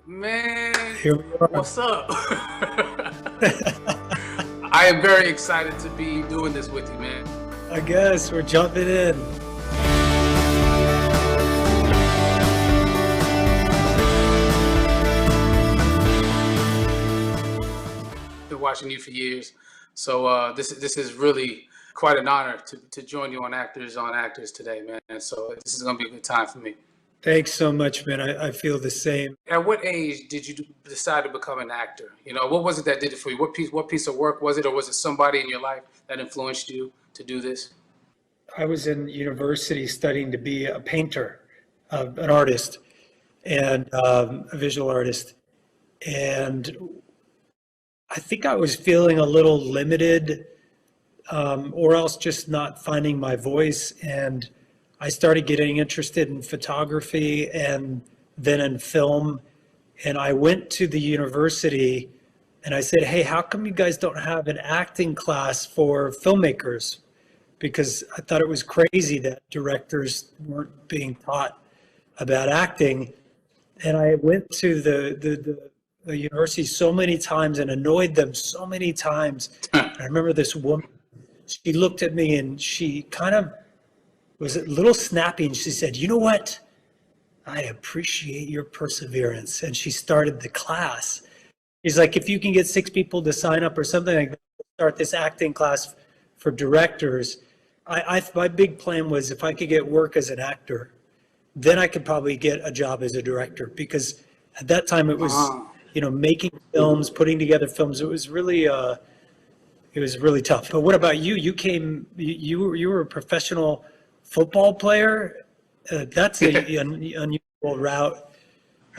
Man, Here we are. what's up? I am very excited to be doing this with you, man. I guess we're jumping in. Been watching you for years, so this is really quite an honor to join you on Actors today, man. So this is gonna be a good time for me. Thanks so much, man. I feel the same. At what age did you decide to become an actor? You know, what was it that did it for you? What piece of work was it, or was it somebody in your life that influenced you to do this? I was in university studying to be a painter, an artist, and a visual artist. And I think I was feeling a little limited, or else just not finding my voice. And I started getting interested in photography and then in film. And I went to the university and I said, hey, how come you guys don't have an acting class for filmmakers? Because I thought it was crazy that directors weren't being taught about acting. And I went to the university so many times and annoyed them so many times. I remember this woman, she looked at me and she kind of was a little snappy, and she said, you know what? I appreciate your perseverance. And she started the class. She's like, if you can get 6 people to sign up or something like that, start this acting class for directors. My big plan was if I could get work as an actor, then I could probably get a job as a director, because at that time it was, making films, putting together films. It was really tough. But what about you? You were a professional football player. That's an unusual route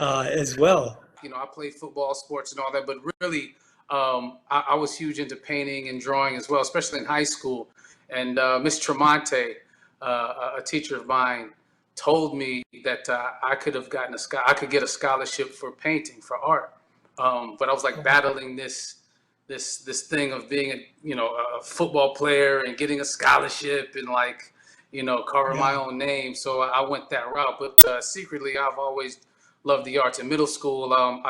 as well. You know, I played football, sports, and all that, but really, I was huge into painting and drawing as well, especially in high school. And Miss Tremonte, a teacher of mine, told me that I could get a scholarship for painting, for art. But I was like battling this thing of being a football player and getting a scholarship and carving my own name. So I went that route. But secretly, I've always loved the arts. In middle school, I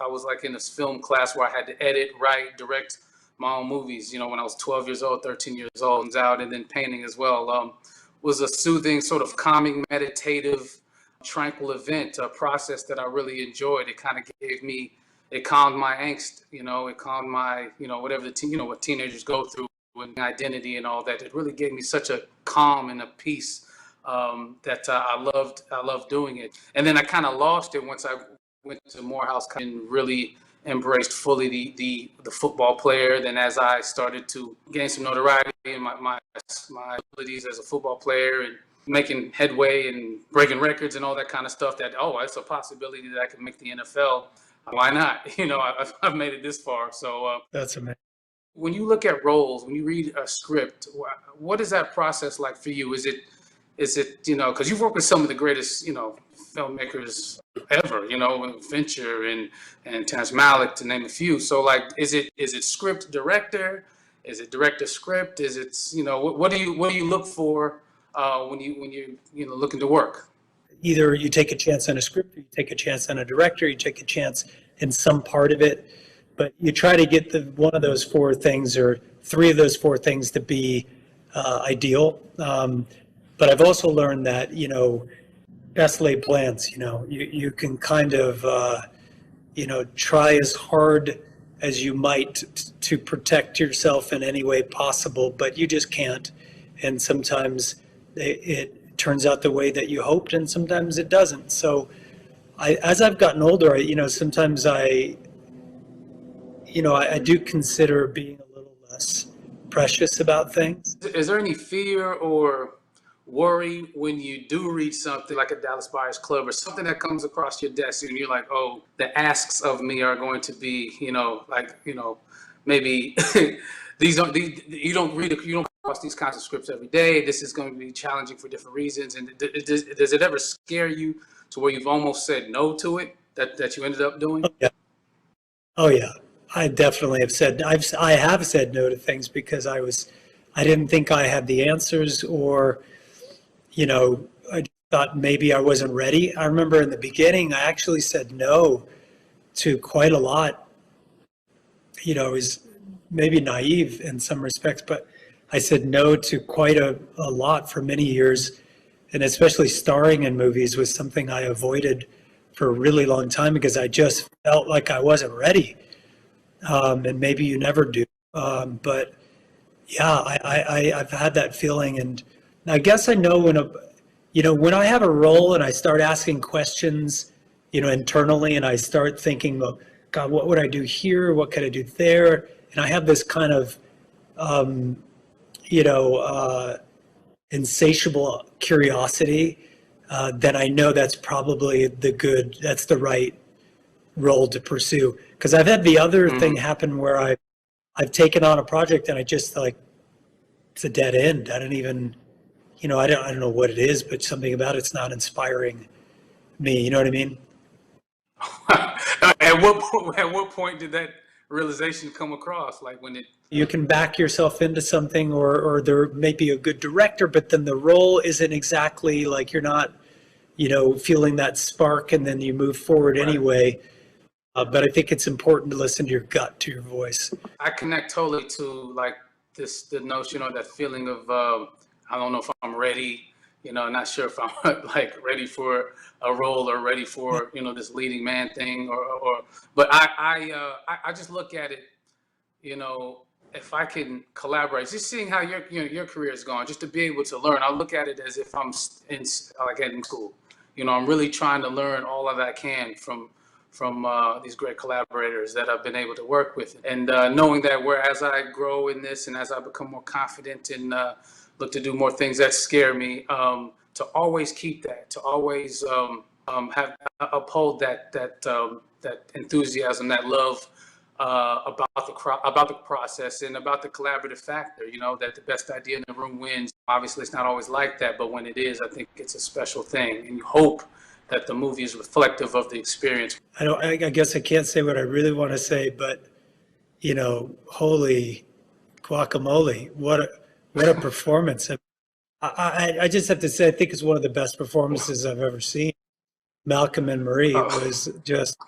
was like in this film class where I had to edit, write, direct my own movies. When I was 12 years old, 13 years old, and then painting as well. Was a soothing, sort of calming, meditative, tranquil event, a process that I really enjoyed. It kind of it calmed my angst. It calmed my, whatever what teenagers go through. And identity and all that. It really gave me such a calm and a peace that I loved doing it. And then I kind of lost it once I went to Morehouse and really embraced fully the football player. Then as I started to gain some notoriety in my abilities as a football player and making headway and breaking records and all that kind of stuff, that it's a possibility that I can make the NFL. Why not? I've made it this far. So that's amazing. When you look at roles, when you read a script, what is that process like for you? Is it because you've worked with some of the greatest, filmmakers ever, Fincher and Terrence Malick, to name a few. So is it script director? Is it director script? Is it, what do you look for when you're looking to work? Either you take a chance on a script, or you take a chance on a director, you take a chance in some part of it. But you try to get one of those 4 things or 3 of those 4 things to be ideal. But I've also learned that, best laid plans, you can kind of, try as hard as you might to protect yourself in any way possible, but you just can't. And sometimes it turns out the way that you hoped, and sometimes it doesn't. So as I've gotten older, sometimes I do consider being a little less precious about things. Is there any fear or worry when you do read something like a Dallas Buyers Club or something that comes across your desk and you're like, oh, the asks of me are going to be, maybe you don't across these kinds of scripts every day. This is going to be challenging for different reasons. And does it ever scare you to where you've almost said no to it that you ended up doing? Oh yeah. I definitely I have said no to things because I didn't think I had the answers, or, I thought maybe I wasn't ready. I remember in the beginning, I actually said no to quite a lot. You know, I was maybe naive in some respects, but I said no to quite a lot for many years. And especially starring in movies was something I avoided for a really long time because I just felt like I wasn't ready. And maybe you never do. But yeah, I've had that feeling. And I guess I know when I have a role and I start asking questions, internally, and I start thinking, well, God, what would I do here? What could I do there? And I have this kind of, you know, insatiable curiosity, then I know that's probably that's the right role to pursue. Because I've had the other thing happen where I've taken on a project and I just like, it's a dead end. I don't even, I don't know what it is, but something about it's not inspiring me. You know what I mean? At what point did that realization come across? Like when it You can back yourself into something, or there may be a good director, but then the role isn't exactly like you're not, feeling that spark, and then you move forward anyway. But I think it's important to listen to your gut, to your voice. I connect totally to like the notion or that feeling of I don't know if I'm ready, not sure if I'm like ready for a role or ready for this leading man thing or but I just look at it, if I can collaborate, just seeing how your career is going, just to be able to learn. I look at it as if I'm in school. I'm really trying to learn all that I can from these great collaborators that I've been able to work with, and knowing that as I grow in this and as I become more confident and look to do more things that scare me, to always keep that, to always have uphold that enthusiasm, that love about the process and about the collaborative factor. That the best idea in the room wins. Obviously, it's not always like that, but when it is, I think it's a special thing, and you hope that the movie is reflective of the experience. I guess I can't say what I really want to say, but holy guacamole, what a performance. I just have to say, I think it's one of the best performances I've ever seen. Malcolm and Marie was just,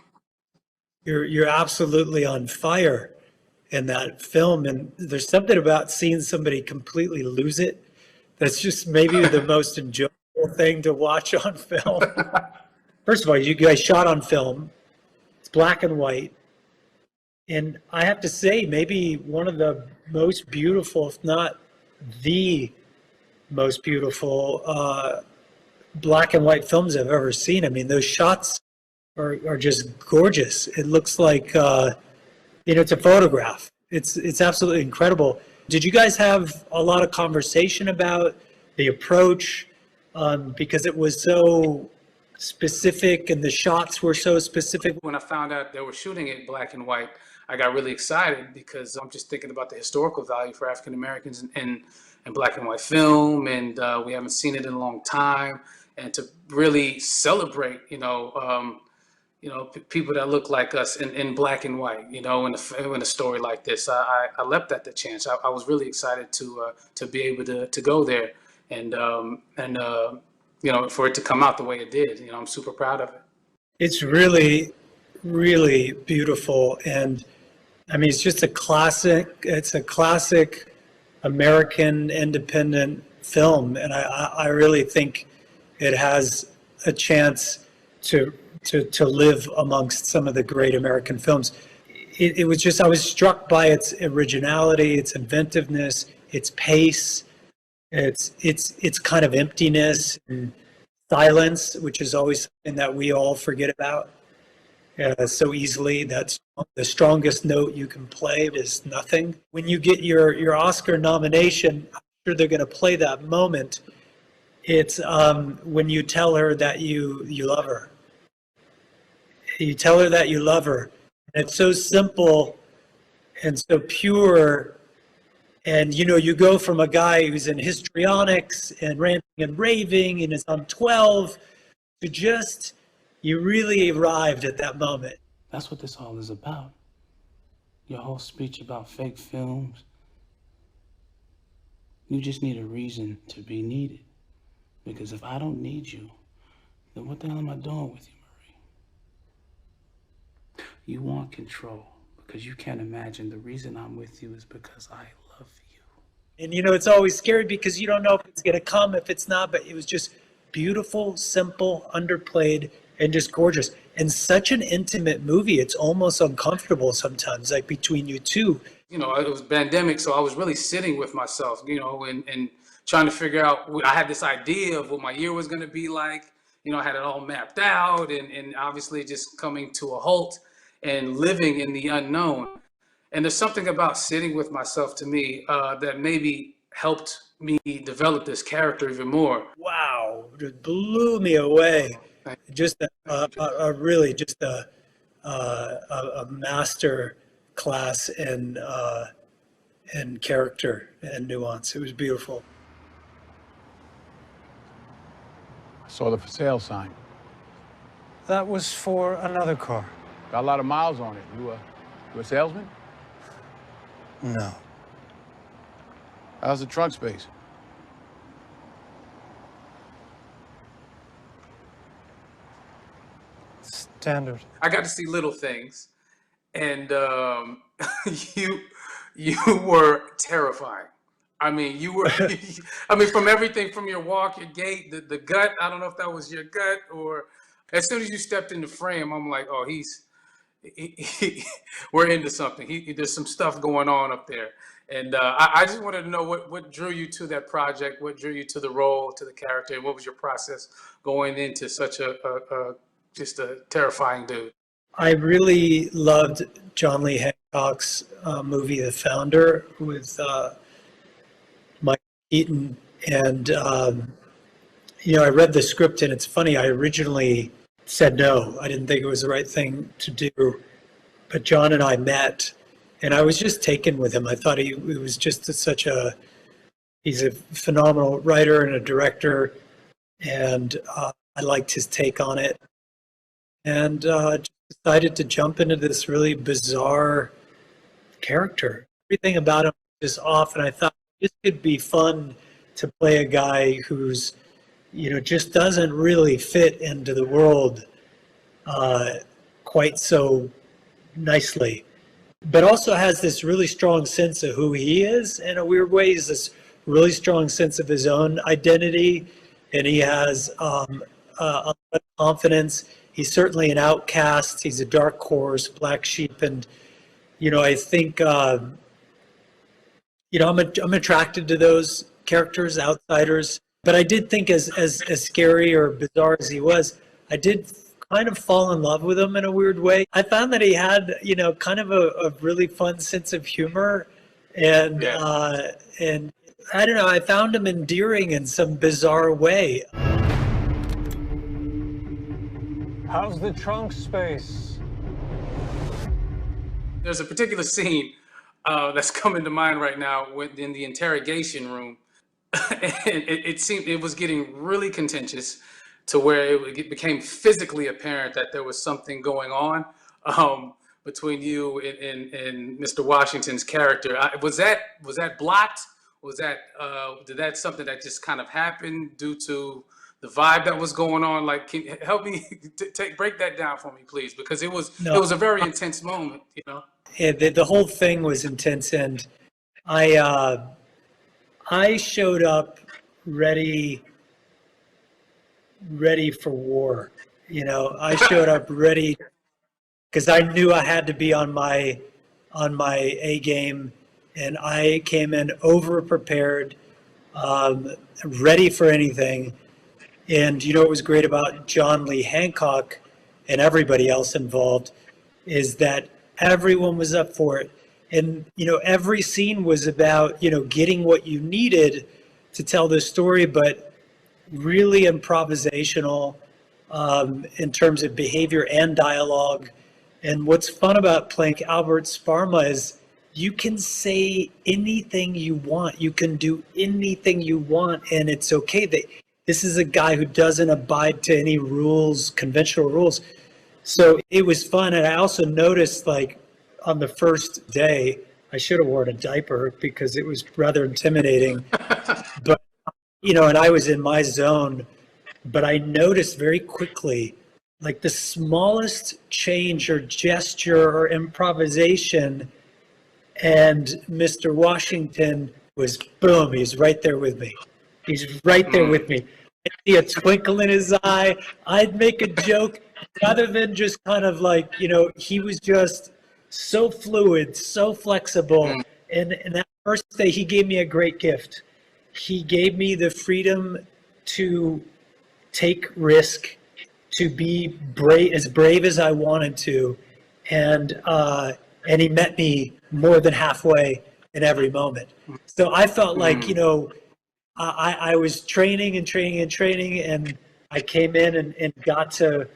you're absolutely on fire in that film. And there's something about seeing somebody completely lose it that's just maybe the most enjoyable thing to watch on film. First of all, you guys shot on film. It's black and white. And I have to say, maybe one of the most beautiful, if not the most beautiful black and white films I've ever seen. I mean, those shots are just gorgeous. It looks like, it's a photograph. It's absolutely incredible. Did you guys have a lot of conversation about the approach? Because it was so specific and the shots were so specific. When I found out they were shooting it black and white, I got really excited because I'm just thinking about the historical value for African Americans in black and white film, and we haven't seen it in a long time. And to really celebrate, people that look like us in black and white, in a story like this, I leapt at the chance. I was really excited to be able to go there and for it to come out the way it did. I'm super proud of it. It's really, really beautiful. And I mean, it's just a classic. It's a classic American independent film. And I really think it has a chance to live amongst some of the great American films. It was just, I was struck by its originality, its inventiveness, its pace, its kind of emptiness and silence, which is always something that we all forget about so easily. That's the strongest note you can play is nothing. When you get your Oscar nomination, I'm sure they're going to play that moment. It's when you tell her that you love her. You tell her that you love her. And it's so simple and so pure. And, you go from a guy who's in histrionics and ranting and raving and is on 12 to just, you really arrived at that moment. That's what this all is about. Your whole speech about fake films. You just need a reason to be needed. Because if I don't need you, then what the hell am I doing with you, Marie? You want control because you can't imagine the reason I'm with you is because I love you. And it's always scary because you don't know if it's going to come, if it's not, but it was just beautiful, simple, underplayed, and just gorgeous. And such an intimate movie, it's almost uncomfortable sometimes, like between you two. It was pandemic, so I was really sitting with myself, and trying to figure out. I had this idea of what my year was going to be like. I had it all mapped out, and obviously just coming to a halt and living in the unknown. And there's something about sitting with myself, to me, that maybe helped me develop this character even more. Wow, it blew me away. Just really just a master class in character and nuance. It was beautiful. I saw the for sale sign. That was for another car. Got a lot of miles on it. You a salesman? No. How's the trunk space? Standard. I got to see little things, and you were terrifying. I mean, you were. I mean, from everything, from your walk, your gait, the gut. I don't know if that was your gut or. As soon as you stepped in the frame, I'm like, oh, we're into something. There's some stuff going on up there. And I just wanted to know what drew you to that project, what drew you to the role, to the character, and what was your process going into such just a terrifying dude? I really loved John Lee Hancock's movie, The Founder, with Mike Keaton. And, I read the script, and it's funny, I originally said no. I didn't think it was the right thing to do. But John and I met, and I was just taken with him. I thought he was just he's a phenomenal writer and a director, and I liked his take on it. And just decided to jump into this really bizarre character. Everything about him is off, and I thought this could be fun to play a guy who's, just doesn't really fit into the world quite so nicely, but also has this really strong sense of who he is in a weird way. He's this really strong sense of his own identity, and he has a lot of confidence. He's certainly an outcast. He's a dark horse, black sheep, and I think I'm attracted to those characters, outsiders. But I did think, as scary or bizarre as he was, I did kind of fall in love with him in a weird way. I found that he had, kind of a really fun sense of humor, and and I don't know, I found him endearing in some bizarre way. How's the trunk space? There's a particular scene that's coming to mind right now in the interrogation room. And it seemed it was getting really contentious to where it became physically apparent that there was something going on between you and Mr. Washington's character. Was that blocked? Did that something that just kind of happened due to the vibe that was going on? Like, can you help me break that down for me, please? Because it was a very intense moment, Yeah, the whole thing was intense, and I showed up ready for war. I showed up ready because I knew I had to be on my A game, and I came in over prepared, ready for anything. And what was great about John Lee Hancock and everybody else involved is that everyone was up for it. And, every scene was about, getting what you needed to tell the story, but really improvisational in terms of behavior and dialogue. And what's fun about playing Albert Sparma is you can say anything you want. You can do anything you want, and it's okay. This is a guy who doesn't abide to any rules, conventional rules. So it was fun. And I also noticed, like, on the first day, I should have worn a diaper because it was rather intimidating. But, and I was in my zone. But I noticed very quickly like the smallest change or gesture or improvisation, and Mr. Washington was boom, he's right there with me. He's right there with me. I see a twinkle in his eye. I'd make a joke rather than just kind of like, he was just so fluid, so flexible. And that first day, he gave me a great gift. He gave me the freedom to take risk, to be brave as I wanted to. And he met me more than halfway in every moment. So I felt like, I was training, and I came in and got to,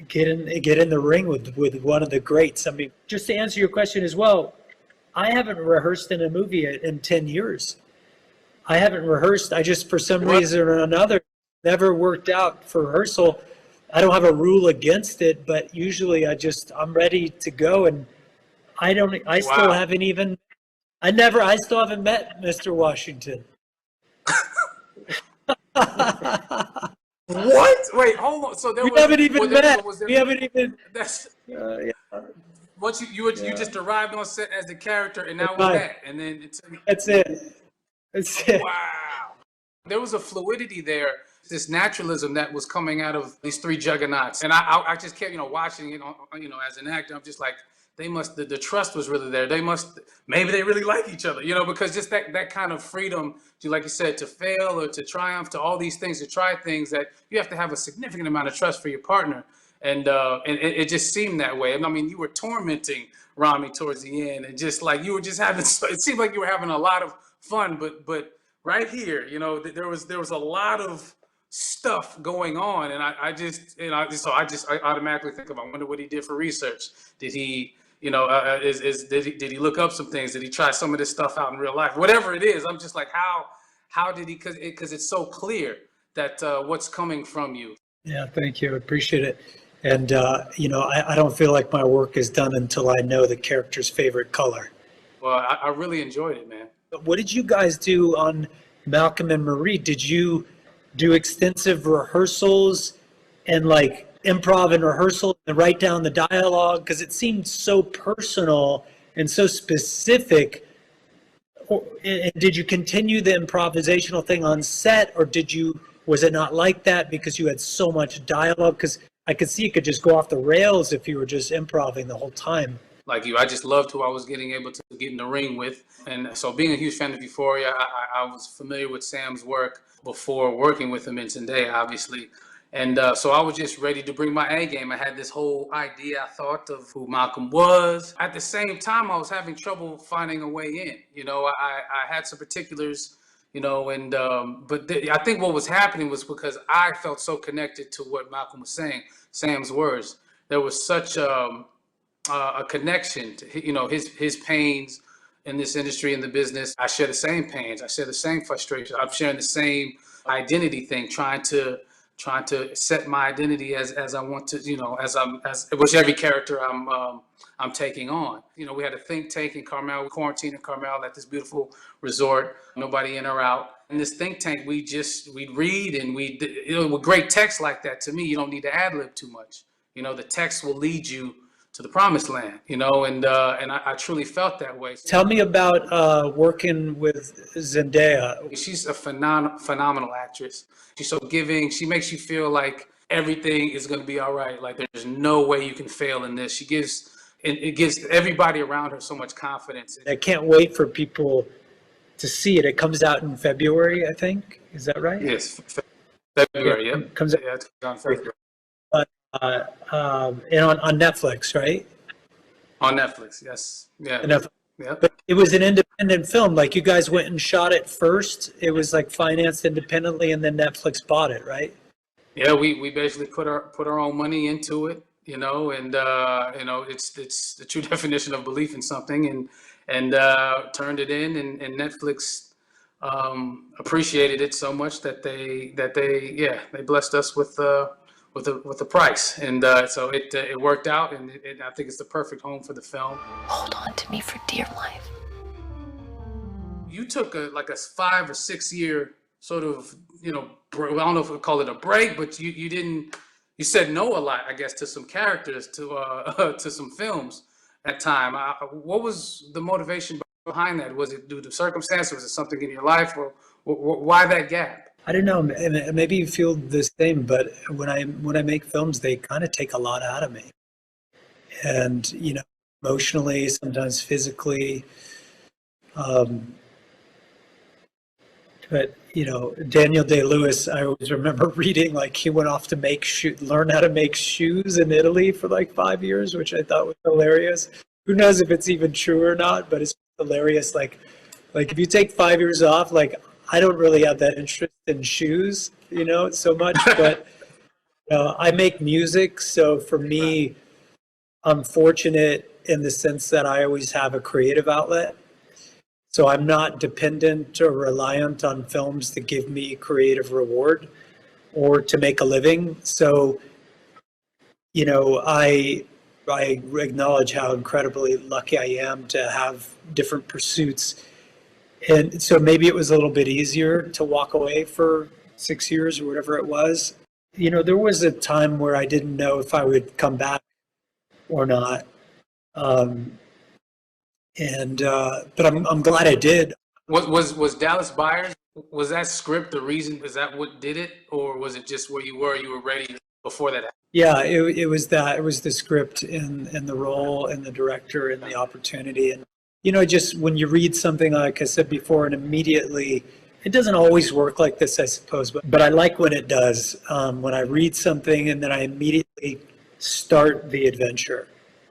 get in the ring with one of the greats. I mean, just to answer your question as well, I haven't rehearsed in a movie in 10 years. I haven't rehearsed. I just, for some reason or another, never worked out for rehearsal. I don't have a rule against it, but usually I'm ready to go, and I still haven't even. I still haven't met Mr. Washington. What? Wait, hold on. So we haven't even met. We haven't even. That's Yeah. once you just arrived on set as the character, and now we met, and then That's it. That's it. Wow. There was a fluidity there, this naturalism that was coming out of these three juggernauts, and I just kept watching it, as an actor. I'm just like, they must, the trust was really there. Maybe they really like each other, because just that kind of freedom to, like you said, to fail or to triumph, to all these things, to try things, that you have to have a significant amount of trust for your partner. And it just seemed that way. And I mean, you were tormenting Rami towards the end, and just like you were just having, it seemed like you were having a lot of fun, but right here, there was a lot of stuff going on, and I automatically think I wonder what he did for research. Did he, did he look up some things? Did he try some of this stuff out in real life? Whatever it is, I'm just like, how did he? Because it's so clear that what's coming from you. Yeah, thank you. I appreciate it. And I don't feel like my work is done until I know the character's favorite color. Well, I really enjoyed it, man. What did you guys do on Malcolm and Marie? Did you do extensive rehearsals and like improv and rehearsal and write down the dialogue? Because it seemed so personal and so specific. And did you continue the improvisational thing on set, or was it not like that because you had so much dialogue? Because I could see it could just go off the rails if you were just improvising the whole time. Like you, I just loved who I was able to get in the ring with. And so being a huge fan of Euphoria, I was familiar with Sam's work before working with him in Zendaya, obviously. And so I was just ready to bring my A game. I had this whole idea, I thought, of who Malcolm was. At the same time, I was having trouble finding a way in. I had some particulars, and but I think what was happening was because I felt so connected to what Malcolm was saying, Sam's words. There was such a connection to his pains in this industry, in the business. I share the same pains. I share the same frustration. I'm sharing the same identity thing, trying to set my identity as I want to, as whichever character I'm taking on. We had a think tank in Carmel. We quarantined in Carmel at this beautiful resort, nobody in or out. In this think tank, we'd read, and with great text like that, to me, you don't need to ad-lib too much. The text will lead you to the promised land, and I truly felt that way. Tell me about working with Zendaya. She's a phenomenal actress. She's so giving. She makes you feel like everything is going to be all right. Like there's no way you can fail in this. It gives everybody around her so much confidence. I can't wait for people to see it. It comes out in February, I think. Is that right? Yes, February. Yeah, it comes out. Yeah, it's on February. And on Netflix, right? On Netflix, yes. Yeah. Netflix. Yeah. But it was an independent film. Like you guys went and shot it first. It was like financed independently, and then Netflix bought it, right? Yeah, we basically put our own money into it, and it's the true definition of belief in something, and turned it in, and Netflix appreciated it so much that they blessed us with the price, and so it worked out, and I think it's the perfect home for the film. Hold on to me for dear life. You took a 5 or 6 year sort of, I don't know if we call it a break, but you said no a lot, I guess, to some characters, to some films at time. What was the motivation behind that? Was it due to circumstance? Was it something in your life, or why that gap? I don't know. Maybe you feel the same, but when I make films, they kind of take a lot out of me, and emotionally, sometimes physically. But Daniel Day-Lewis, I always remember reading like he went off to learn how to make shoes in Italy for like 5 years, which I thought was hilarious. Who knows if it's even true or not? But it's hilarious. Like if you take 5 years off, like I don't really have that interest in shoes, so much. But I make music, so for me, I'm fortunate in the sense that I always have a creative outlet. So I'm not dependent or reliant on films to give me creative reward or to make a living. So, I acknowledge how incredibly lucky I am to have different pursuits. And so maybe it was a little bit easier to walk away for 6 years or whatever it was. There was a time where I didn't know if I would come back or not. But I'm glad I did. Was Dallas Buyers, was that script the reason? Is that what did it, or was it just where you were ready before that happened? Yeah, it was that. It was the script and the role and the director and the opportunity. And just when you read something, like I said before, and immediately, it doesn't always work like this, I suppose, but I like when it does. When I read something and then I immediately start the adventure.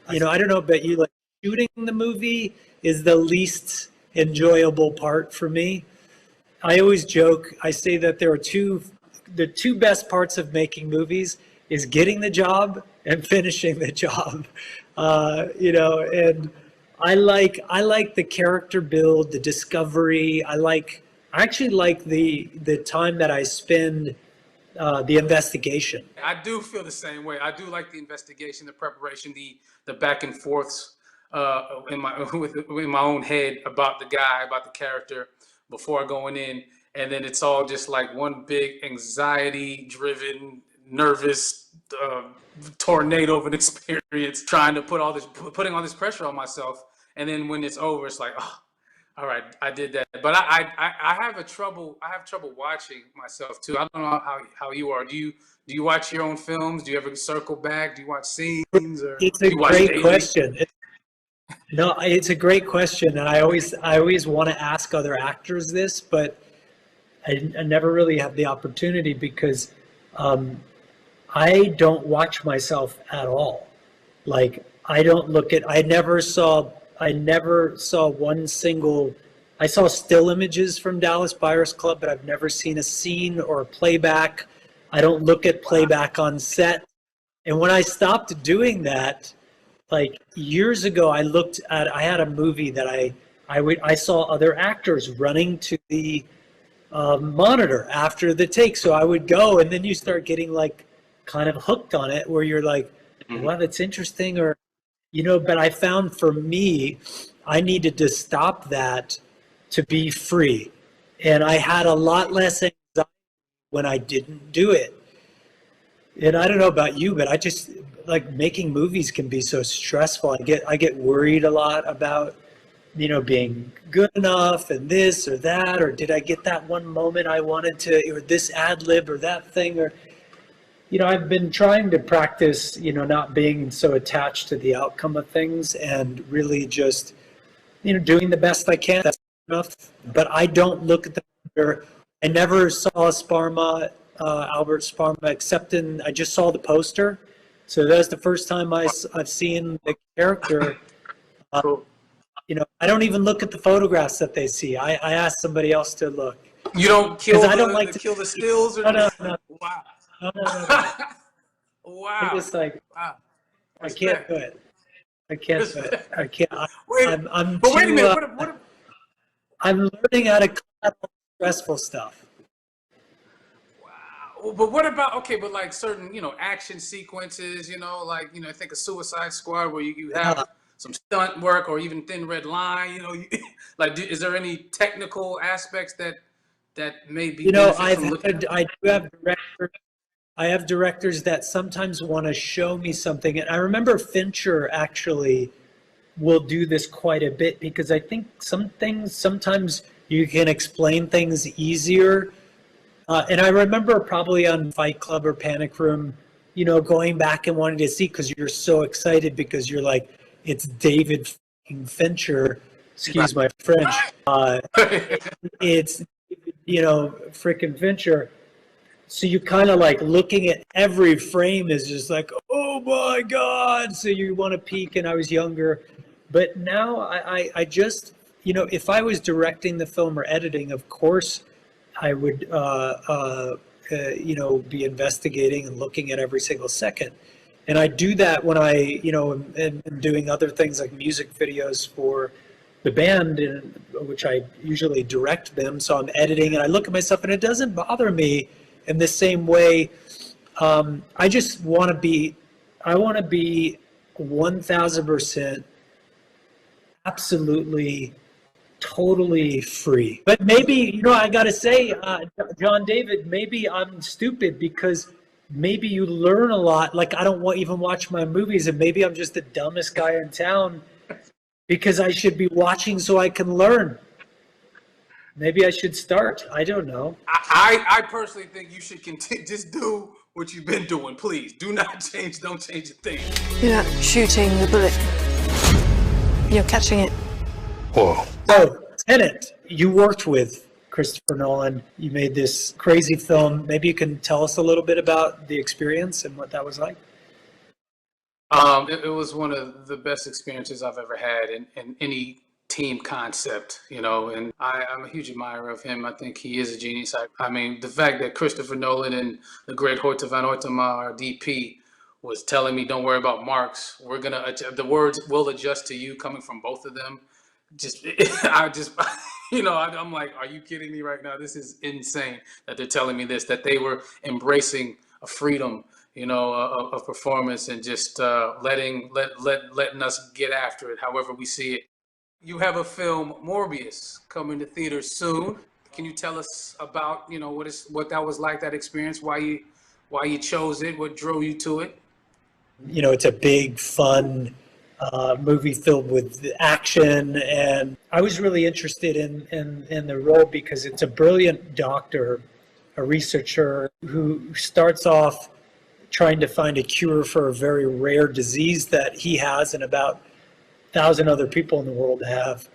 I don't know about you, like shooting the movie is the least enjoyable part for me. I always joke, I say that the two best parts of making movies is getting the job and finishing the job. And I like the character build, the discovery. I actually like the time that I spend the investigation. I do feel the same way. I do like the investigation, the preparation, the back and forths in my own head about the guy, about the character before going in, and then it's all just like one big anxiety-driven, nervous tornado of an experience, trying to putting all this pressure on myself, and then when it's over, it's like, oh, all right, I did that. But I have trouble watching myself too. I don't know how you are. Do you watch your own films? Do you ever circle back? Do you watch scenes, or it's a great question? No, it's a great question, and I always want to ask other actors this, but I never really have the opportunity because I don't watch myself at all. Like I don't look at. I never saw one single. I saw still images from Dallas Buyers Club, but I've never seen a scene or a playback. I don't look at playback on set, and when I stopped doing that. Like years ago, I had a movie that I saw other actors running to the monitor after the take. So I would go, and then you start getting like kind of hooked on it where you're like, wow, that's interesting. Or, but I found for me, I needed to stop that to be free. And I had a lot less anxiety when I didn't do it. And I don't know about you, but I just like making movies can be so stressful. I get worried a lot about, being good enough and this or that, or did I get that one moment I wanted to, or this ad lib or that thing, or, I've been trying to practice, not being so attached to the outcome of things and really just, doing the best I can. That's enough. But I don't look at the mirror. I never saw Albert Sparma, except I just saw the poster. So that's the first time I've seen the character. I don't even look at the photographs that they see. I ask somebody else to look. You don't kill I don't like to kill the stills? Or no. Wow. No. Wow. I'm just like, wow. I can't do it. I can't do it. I can't. But wait a minute. What I'm learning how to cut out stressful stuff. But what about, but like certain, action sequences, think of Suicide Squad where you have some stunt work or even Thin Red Line, like, is there any technical aspects that that may be You know, benefit from looking? I do have directors. I have directors that sometimes want to show me something, and I remember Fincher actually will do this quite a bit because I think some things sometimes you can explain things easier. And I remember probably on Fight Club or Panic Room, you know, going back and wanting to see because you're so excited because you're like, it's David fucking Fincher. Excuse my French. It's, you know, frickin' Fincher. So you kind of like looking at every frame is just like, oh my God. So you want to peek, and I was younger. But now I just, you know, if I was directing the film or editing, of course, I would, you know, be investigating and looking at every single second. And I do that when I, you know, am doing other things like music videos for the band, which I usually direct them. So I'm editing and I look at myself, and it doesn't bother me in the same way. I just want to be, I want to be 1,000% absolutely totally free. But maybe, you know, I got to say, John David, maybe I'm stupid because maybe you learn a lot. Like I don't even watch my movies, and maybe I'm just the dumbest guy in town because I should be watching so I can learn. Maybe I should start. I don't know. I personally think you should continue. Just do what you've been doing, please. Do not change. Don't change a thing. You're not shooting the bullet. You're catching it. Whoa. So, Tenet, you worked with Christopher Nolan. You made this crazy film. Maybe you can tell us a little bit about the experience and what that was like. It was one of the best experiences I've ever had in any team concept, you know, and I'm a huge admirer of him. I think he is a genius. I mean, the fact that Christopher Nolan and the great Hoyte van Hoytema, our DP, was telling me, don't worry about marks. We're going to, the words will adjust to you coming from both of them. I just, you know, I'm like, are you kidding me right now? This is insane that they're telling me this, that they were embracing a freedom, you know, of performance and just letting us get after it however we see it. You have a film, Morbius, coming to theaters soon. Can you tell us about, you know, what that was like, that experience, why you chose it, what drove you to it? You know, it's a big, fun movie filled with action, and I was really interested in the role because it's a brilliant doctor, a researcher who starts off trying to find a cure for a very rare disease that he has and about 1,000 other people in the world have.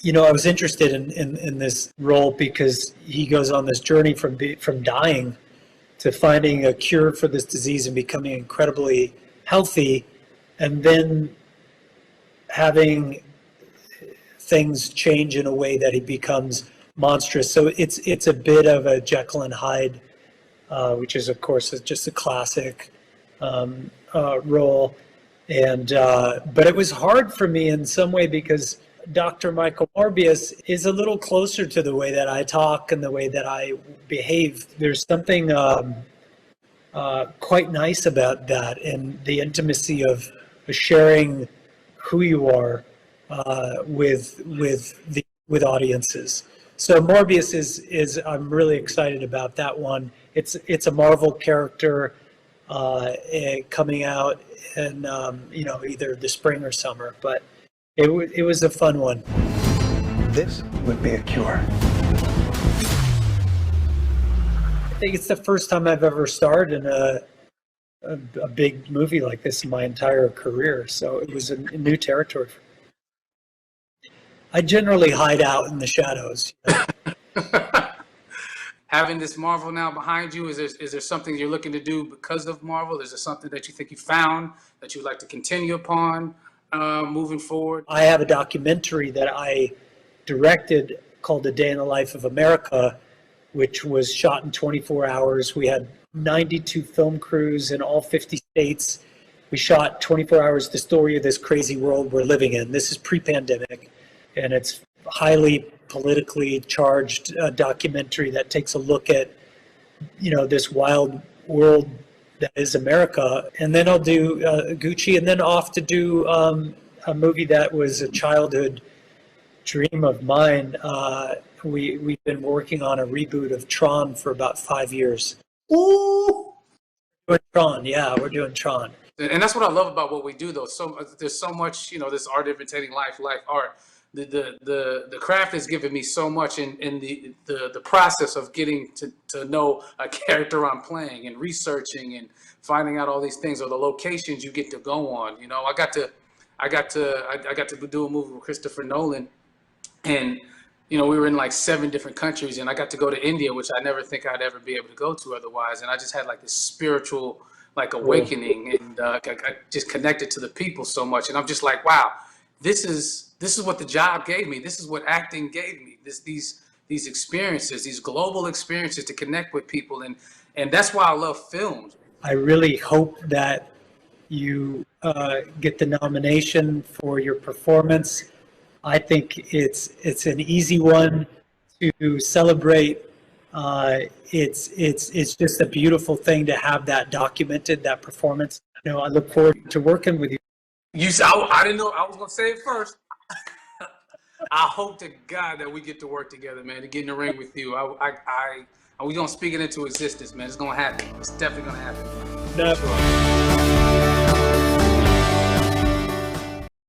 You know, I was interested in this role because he goes on this journey from dying to finding a cure for this disease and becoming incredibly healthy, and then having things change in a way that he becomes monstrous. So it's a bit of a Jekyll and Hyde, which is of course just a classic role. And but it was hard for me in some way because Dr. Michael Morbius is a little closer to the way that I talk and the way that I behave. There's something quite nice about that, and the intimacy of sharing who you are with audiences. So Morbius is I'm really excited about that one. It's a Marvel character coming out in you know, either the spring or summer, but it was a fun one. This would be a cure. I think it's the first time I've ever starred in a big movie like this in my entire career, so it was a new territory. I generally hide out in the shadows. Having this Marvel now behind you, is there something you're looking to do because of Marvel? Is there something that you think you found that you'd like to continue upon moving forward? I have a documentary that I directed called A Day in the Life of America, which was shot in 24 hours. We had 92 film crews in all 50 states. We shot 24 hours the story of this crazy world we're living in. This is pre-pandemic, and it's highly politically charged documentary that takes a look at, you know, this wild world that is America. And then I'll do Gucci, and then off to do a movie that was a childhood dream of mine. We've been working on a reboot of Tron for about 5 years. Ooh. Doing Tron, yeah, we're doing Tron. And that's what I love about what we do, though. There's so much, this art imitating life art. The craft has given me so much in the process of getting to know a character I'm playing and researching and finding out all these things, or the locations you get to go on. I got to do a movie with Christopher Nolan, and we were in like 7 different countries, and I got to go to India, which I never think I'd ever be able to go to otherwise. And I just had like this spiritual awakening, and I just connected to the people so much. And I'm just like, wow, this is what the job gave me. This is what acting gave me. These experiences, these global experiences to connect with people, and that's why I love films. I really hope that you get the nomination for your performance. I think it's an easy one to celebrate. It's just a beautiful thing to have that documented, that performance. I look forward to working with you. I didn't know I was gonna say it first. I hope to God that we get to work together, man, to get in the ring with you. We're gonna speak it into existence, man. It's gonna happen. It's definitely gonna happen. Definitely.